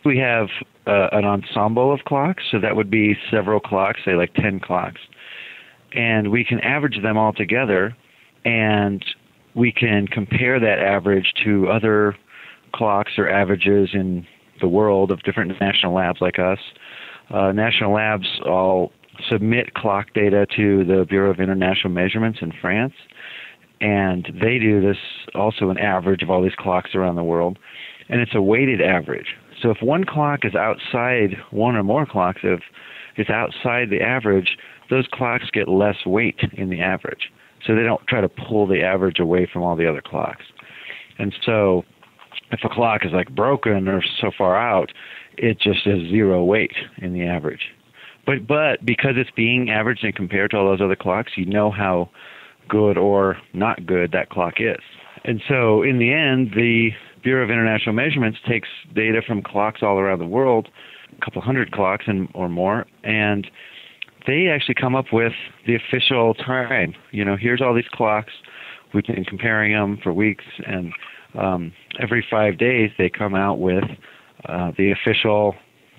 We have an ensemble of clocks, so that would be several clocks, say like 10 clocks. And we can average them all together, and we can compare that average to other clocks or averages in the world of different national labs like us. National labs all submit clock data to the Bureau of International Measurements in France, and they do this also an average of all these clocks around the world, and it's a weighted average. So if one clock is outside, one or more clocks, if it's outside the average, those clocks get less weight in the average. So they don't try to pull the average away from all the other clocks. And so if a clock is like broken or so far out, it just has zero weight in the average. But because it's being averaged and compared to all those other clocks, you know how good or not good that clock is. And so in the end, the Bureau of International Measurements takes data from clocks all around the world, a couple hundred clocks or more, and they actually come up with the official time. You know, here's all these clocks. We've been comparing them for weeks, and every 5 days they come out with the official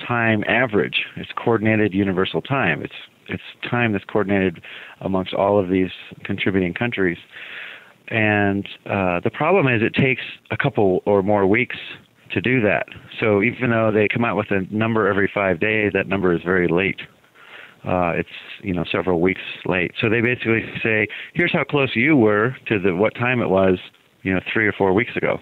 time average. It's coordinated universal time. It's time that's coordinated amongst all of these contributing countries. And the problem is it takes a couple or more weeks to do that. So even though they come out with a number every 5 days, that number is very late. It's several weeks late. So they basically say, here's how close you were to what time it was 3 or 4 weeks ago.